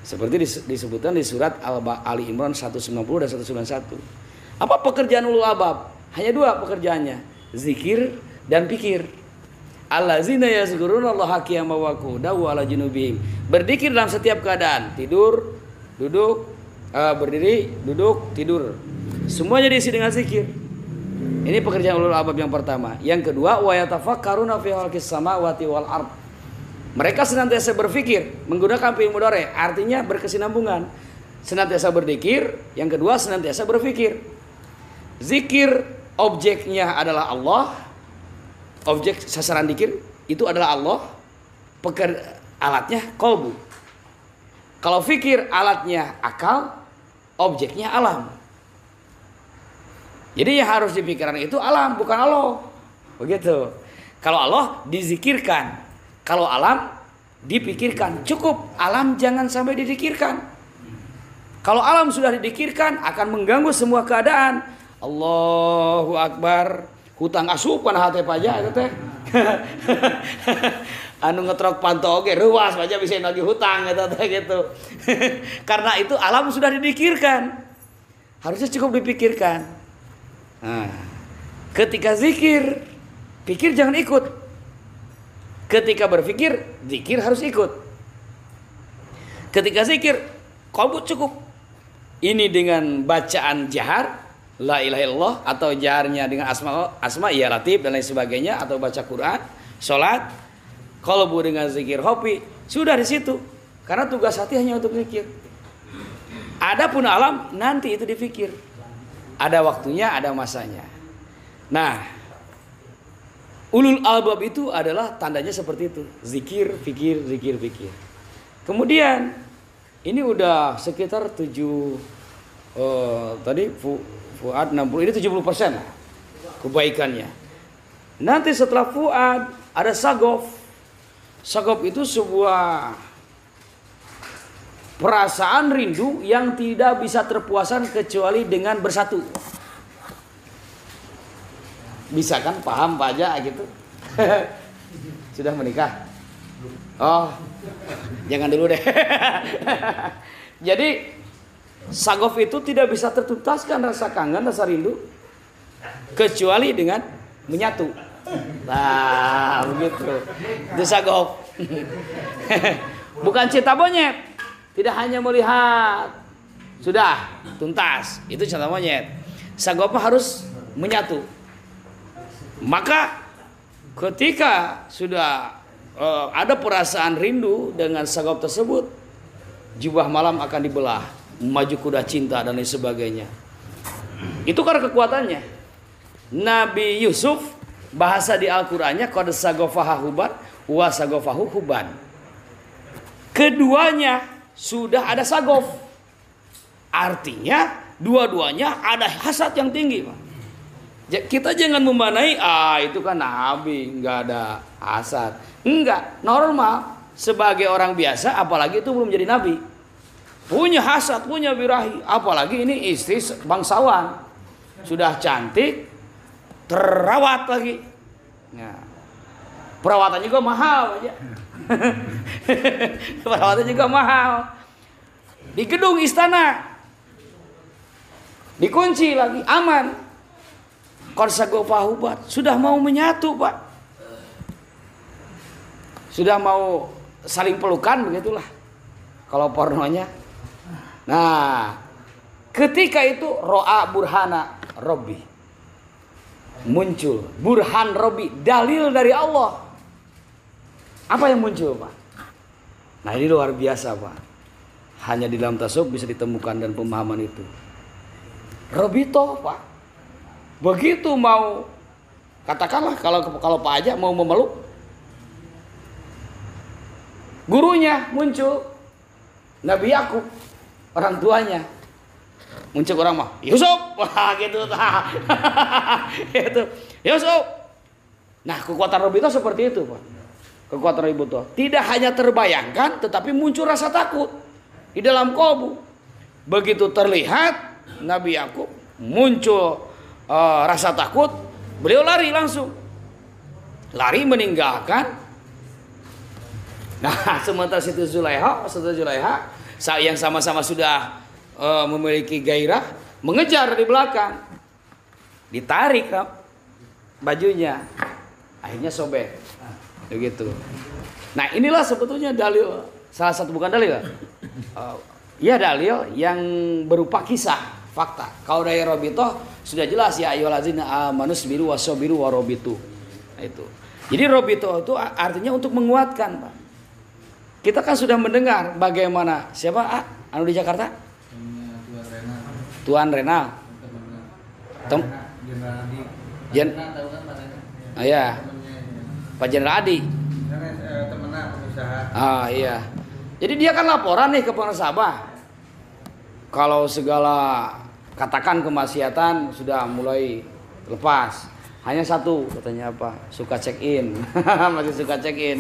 Seperti disebutkan di surat Ali Imran 190 dan 191. Apa pekerjaan ulul albab? Hanya dua pekerjaannya, zikir dan pikir. Allazina yazkurunallaha qiyaman wa qu'udan wa ala junubihim. Berzikir dalam setiap keadaan, tidur, duduk, berdiri, duduk, tidur. Semuanya diisi dengan zikir. Ini pekerjaan ulul albab yang pertama. Yang kedua, wa yatafakkaruna fi khalqis samawati wal ard. Mereka senantiasa berpikir menggunakan fi'il mudhari, artinya berkesinambungan. Senantiasa berzikir, yang kedua senantiasa berpikir. Zikir objeknya adalah Allah. Objek sasaran zikir itu adalah Allah. Alatnya qalbu. Kalau fikir alatnya akal, objeknya alam. Jadi yang harus dipikirkan itu alam, bukan Allah. Begitu. Kalau Allah dizikirkan, kalau alam dipikirkan. Cukup alam jangan sampai dipikirkan. Kalau alam sudah dipikirkan akan mengganggu semua keadaan. Allahu Akbar. Hutang asupan hati paja itu teh. Anu ngetrok pantau oge ruas aja bisa nagih hutang gitu. Karena itu alam sudah dipikirkan. Harusnya cukup dipikirkan. Nah, ketika zikir, pikir jangan ikut. Ketika berpikir, zikir harus ikut. Ketika zikir, qalbu cukup. Ini dengan bacaan jahar, la ilaha illallah, atau jaharnya dengan asma ya latif dan lain sebagainya, atau baca Quran, sholat. Qalbu dengan zikir hobi, sudah di situ. Karena tugas hati hanya untuk zikir. Adapun alam nanti itu dipikir. Ada waktunya, ada masanya. Nah, ulul albab itu adalah tandanya seperti itu. Zikir, fikir, zikir, fikir. Kemudian ini udah sekitar 7 tadi fuad 60, ini 70% kebaikannya. Nanti setelah fuad ada sagof. Sagof itu sebuah perasaan rindu yang tidak bisa terpuaskan kecuali dengan bersatu. Bisa kan paham Pak aja gitu. Sudah menikah? Oh, jangan dulu deh. Jadi sagof itu tidak bisa tertuntaskan rasa kangen, rasa rindu kecuali dengan menyatu. Nah, begitu. Itu sagof. Bukan cinta monyet. Tidak hanya melihat. Sudah tuntas. Itu cinta monyet. Sagof harus menyatu. Maka ketika sudah ada perasaan rindu dengan sagof tersebut, jubah malam akan dibelah, maju kuda cinta dan lain sebagainya. Itu karena kekuatannya. Nabi Yusuf bahasa di Al-Qur'annya qad sagofaha huban wa sagofahu huban. Keduanya sudah ada sagof. Artinya dua-duanya ada hasad yang tinggi, Pak. Kita jangan memanai, itu kan nabi, nggak ada hasad. Enggak, normal. Sebagai orang biasa, apalagi itu belum jadi nabi. Punya hasad, punya birahi. Apalagi ini istri bangsawan. Sudah cantik, terawat lagi. Nah, perawatan juga mahal aja. Perawatan juga mahal. Di gedung istana. Dikunci lagi, aman. Korsagofahubat sudah mau menyatu, Pak. Sudah mau saling pelukan, begitulah kalau pornonya. Nah, ketika itu ro'a burhana Robbi, muncul burhan Robbi, dalil dari Allah. Apa yang muncul, Pak? Nah, ini luar biasa, Pak. Hanya di dalam tasawuf bisa ditemukan dan pemahaman itu. Robbi toh, Pak. Begitu mau, katakanlah kalau Pak Aja mau memeluk, gurunya muncul, Nabi Yakub, orang tuanya muncul, orang mah Yusuf, wah gitu, gitu, Yusuf. Nah, kekuatan Robi itu seperti itu, Pak. Kekuatan Robi itu tidak hanya terbayangkan, tetapi muncul rasa takut di dalam kolbu. Begitu terlihat Nabi Yakub muncul rasa takut, beliau lari langsung, lari meninggalkan Nah, sementara Siti Zulaiha yang sama-sama sudah memiliki gairah, mengejar di belakang, ditarik bajunya, akhirnya sobek, begitu. Nah, inilah sebetulnya dalil, salah satu, bukan dalil, ya dalil yang berupa kisah, fakta. Kalau dari Robito sudah jelas, ya ayyuhallazina amanu sabiru wasabiru warobitu. Nah, itu. Jadi Robito itu artinya untuk menguatkan, Pak. Kita kan sudah mendengar bagaimana siapa anu di Jakarta? Tuan Renal. Iya. Pak Jenderal Adi. Iya. Jadi dia kan laporan nih ke nasabah. Kalau segala katakan kemaksiatan sudah mulai lepas. Hanya satu, katanya apa? Suka check in. Masih suka check in.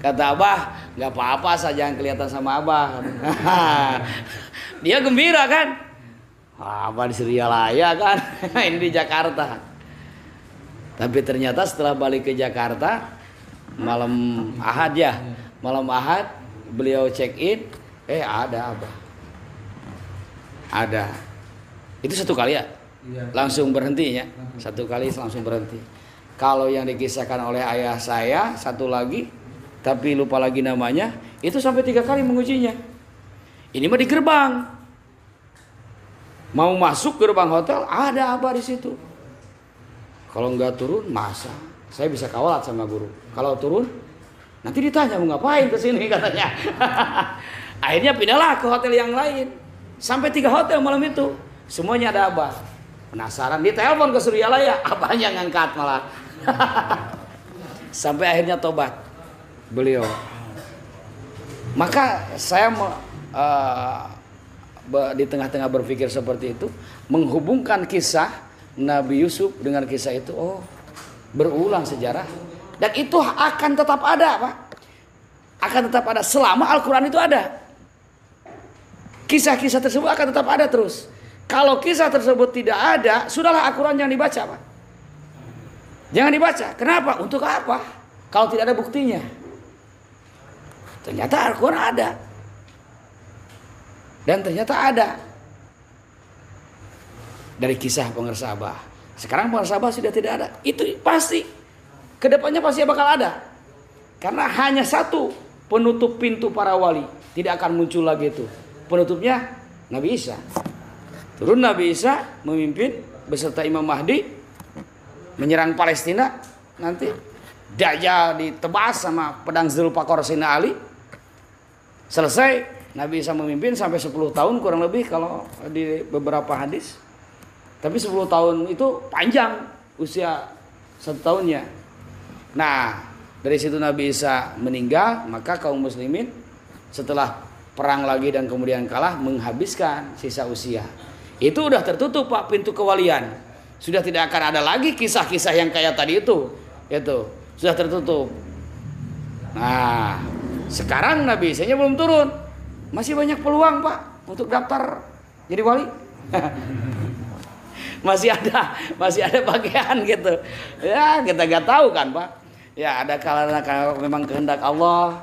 Kata Abah, nggak apa-apa asal jangan kelihatan sama Abah. Dia gembira kan? Abah di Suryalaya kan? Ini di Jakarta. Tapi ternyata setelah balik ke Jakarta, malam Ahad ya, malam Ahad beliau check in, ada Abah. Ada. Itu satu kali ya? Langsung berhenti ya? Satu kali langsung berhenti. Kalau yang dikisahkan oleh ayah saya, satu lagi, tapi lupa lagi namanya, itu sampai 3 kali mengujinya. Ini mah di gerbang. Mau masuk gerbang hotel, ada Abah di situ. Kalau nggak turun, masa? Saya bisa kawalat sama guru. Kalau turun, nanti ditanya mau ngapain ke sini katanya. Akhirnya pindahlah ke hotel yang lain. Sampai 3 hotel malam itu, semuanya ada Abah. Penasaran, ditelepon ke Suryalaya, Abahnya ngangkat malah. Sampai akhirnya tobat beliau. Maka saya di tengah-tengah berpikir seperti itu, menghubungkan kisah Nabi Yusuf dengan kisah itu, berulang sejarah, dan itu akan tetap ada, Pak. Akan tetap ada selama Al-Quran itu ada. Kisah-kisah tersebut akan tetap ada terus. Kalau kisah tersebut tidak ada, sudahlah Al-Quran jangan dibaca, Pak. Jangan dibaca. Kenapa? Untuk apa? Kalau tidak ada buktinya. Ternyata Al-Quran ada. Dan ternyata ada. Dari kisah pengersabah. Sekarang pengersabah sudah tidak ada. Itu pasti. Kedepannya pasti bakal ada. Karena hanya satu penutup pintu para wali. Tidak akan muncul lagi itu. Penutupnya Nabi Isa. Turun Nabi Isa memimpin beserta Imam Mahdi. Menyerang Palestina. Nanti Dajjal ditebas sama pedang Zulfaqar Sayyidina Ali. Selesai, Nabi Isa memimpin sampai 10 tahun kurang lebih kalau di beberapa hadis. Tapi 10 tahun itu panjang usia 1 tahunnya. Nah, dari situ Nabi Isa meninggal, maka kaum muslimin setelah perang lagi dan kemudian kalah menghabiskan sisa usia. Itu udah tertutup, Pak, pintu kewalian. Sudah tidak akan ada lagi kisah-kisah yang kayak tadi itu. Itu sudah tertutup. Nah, sekarang Nabi Isa-nya belum turun. Masih banyak peluang, Pak, untuk daftar jadi wali. masih ada bagian gitu. Ya, kita gak tahu kan, Pak. Ya, ada kalanya kalau memang kehendak Allah.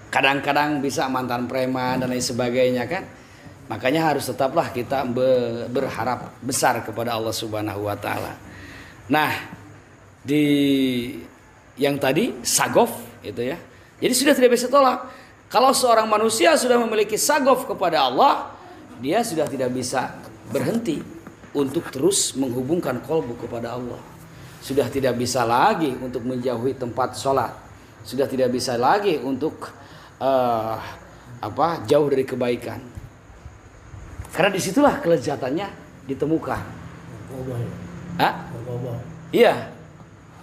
Kadang-kadang bisa mantan preman dan lain sebagainya kan. Makanya harus tetaplah kita berharap besar kepada Allah Subhanahu wa taala. Nah, di yang tadi sagof itu ya. Jadi sudah tidak bisa tolak. Kalau seorang manusia sudah memiliki sagof kepada Allah, dia sudah tidak bisa berhenti untuk terus menghubungkan kolbu kepada Allah. Sudah tidak bisa lagi untuk menjauhi tempat sholat. Sudah tidak bisa lagi untuk jauh dari kebaikan. Karena disitulah kelezatannya ditemukan. Iya,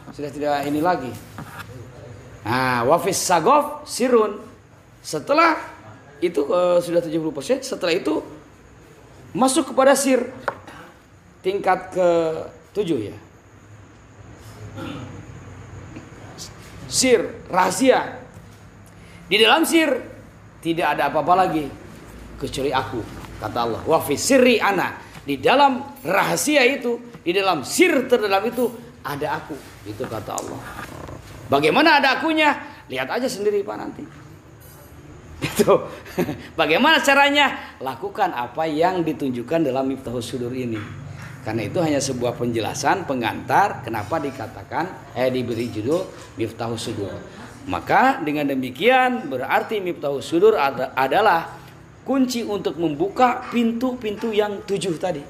sudah tidak ini lagi. Nah, wafis sagof sirun. Setelah itu sudah 70%. Setelah itu masuk kepada sir. Tingkat ke-7 ya. Sir, rahasia. Di dalam sir tidak ada apa-apa lagi kecuali aku, kata Allah. Wafis sirri ana. Di dalam rahasia itu, di dalam sir terdalam itu ada aku. Itu kata Allah. Bagaimana ada akunya? lihat aja sendiri Pak nanti. Itu. Bagaimana caranya? Lakukan apa yang ditunjukkan dalam Miftahus Sudur ini. Karena itu hanya sebuah penjelasan pengantar kenapa dikatakan diberi judul Miftahus Sudur. Maka dengan demikian berarti Miftahus Sudur adalah kunci untuk membuka pintu-pintu yang 7 tadi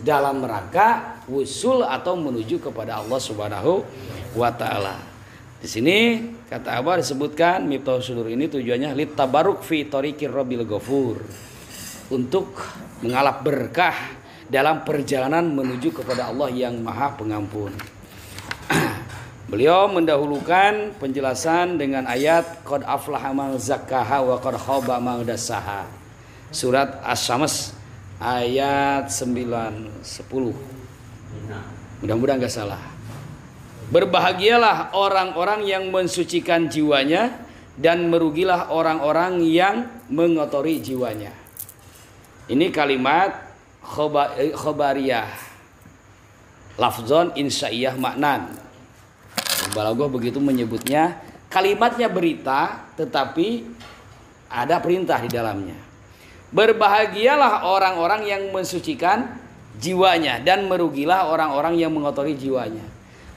dalam rangka wusul atau menuju kepada Allah Subhanahu wa taala. Di sini kata Abah disebutkan Miftahus Sudur ini tujuannya lit tabaruk fi thoriqir rabbil ghafur, untuk mengalap berkah dalam perjalanan menuju kepada Allah yang Maha Pengampun. Beliau mendahulukan penjelasan dengan ayat qad aflaha man zakkaha wa qad khaba man dassaha. Surat Asy-Syams ayat 9 10. Mudah-mudahan enggak salah. Berbahagialah orang-orang yang mensucikan jiwanya dan merugilah orang-orang yang mengotori jiwanya. Ini kalimat khobariyah, lafzon insya'iyah maknan. Balaghah begitu menyebutnya, kalimatnya berita tetapi ada perintah di dalamnya. Berbahagialah orang-orang yang mensucikan jiwanya dan merugilah orang-orang yang mengotori jiwanya.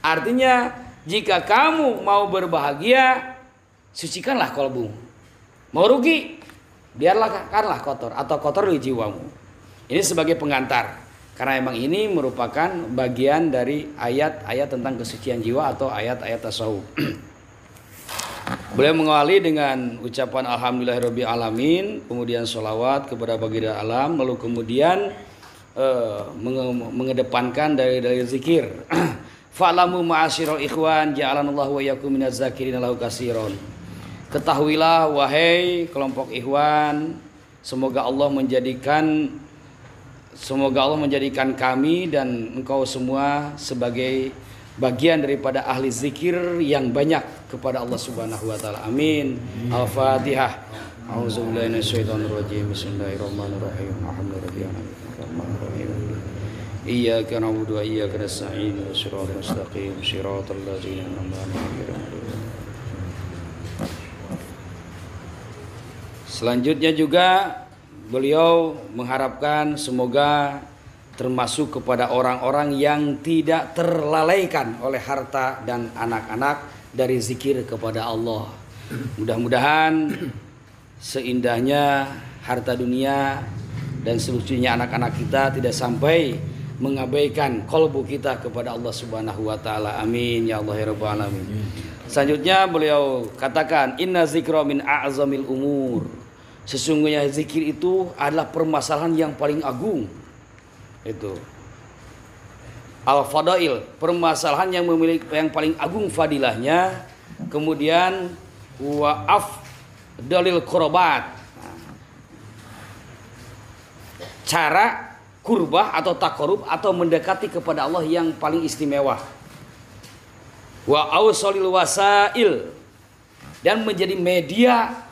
Artinya jika kamu mau berbahagia, sucikanlah kalbu. Mau rugi, biarlah kotor atau kotor di jiwamu. Ini sebagai pengantar, karena emang ini merupakan bagian dari ayat-ayat tentang kesucian jiwa atau ayat-ayat tasawuf. Beliau mengawali dengan ucapan alhamdulillahirabbil alamin, kemudian sholawat kepada baginda alam, lalu kemudian mengedepankan dari zikir. Fa'lamu ma'asyiral ikhwan ja'alanallahu wa iyyakum minaz zakirin lahu katsiran. Ketahuilah wahai kelompok ikhwan, semoga Allah menjadikan kami dan engkau semua sebagai bagian daripada ahli zikir yang banyak kepada Allah Subhanahu wa taala. Amin. Al-Fatihah. A'udzubillahi minasyaitonir rajim. Bismillahirrahmanirrahim. Alhamdulillahirrahmanirrahim. Iyyaka na'budu wa iyyaka nasta'in. Shiratal mustaqim. Shiratal ladzina an'amta 'alaihim. Selanjutnya juga beliau mengharapkan semoga termasuk kepada orang-orang yang tidak terlalaikan oleh harta dan anak-anak dari zikir kepada Allah. Mudah-mudahan seindahnya harta dunia dan seluruhnya anak-anak kita tidak sampai mengabaikan kalbu kita kepada Allah Subhanahu wa taala. Amin ya Allah ya rabbal alamin. Selanjutnya beliau katakan inna zikra min a'zamil umur. Sesungguhnya zikir itu adalah permasalahan yang paling agung. Itu al-fadail, permasalahan yang memiliki yang paling agung fadilahnya. Kemudian wa afdalil qurbat, cara kurbah atau takarub atau mendekati kepada Allah yang paling istimewa. Wa awsalil wasail, dan menjadi media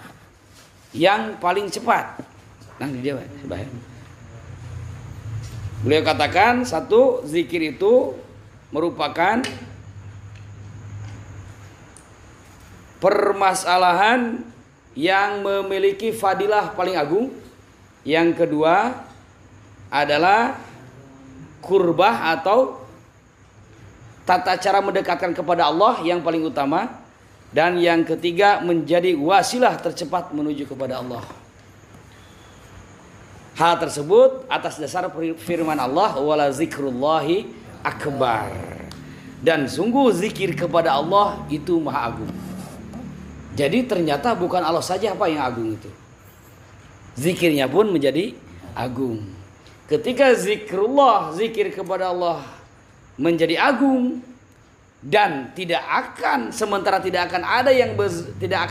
yang paling cepat. Nah ini dia bahaya. Beliau katakan satu, zikir itu merupakan permasalahan yang memiliki fadilah paling agung. Yang kedua adalah kurbah atau tata cara mendekatkan kepada Allah yang paling utama. Dan yang ketiga menjadi wasilah tercepat menuju kepada Allah. Hal tersebut atas dasar firman Allah wala zikrullahi akbar. Dan sungguh zikir kepada Allah itu maha agung. Jadi ternyata bukan Allah saja apa yang agung itu. Zikirnya pun menjadi agung. Ketika zikrullah, zikir kepada Allah menjadi agung, dan tidak akan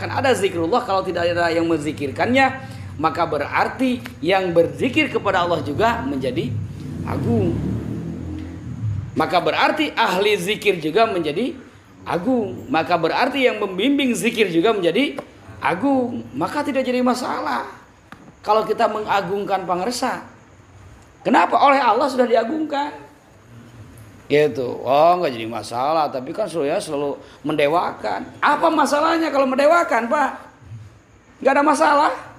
ada zikrullah kalau tidak ada yang menzikirkannya, maka berarti yang berzikir kepada Allah juga menjadi agung. Maka berarti ahli zikir juga menjadi agung. Maka berarti yang membimbing zikir juga menjadi agung. Maka tidak jadi masalah kalau kita mengagungkan pangresa. Kenapa? Oleh Allah sudah diagungkan. Gitu. Oh, nggak jadi masalah, tapi kan saya selalu mendewakan. Apa masalahnya kalau mendewakan, Pak? Nggak ada masalah.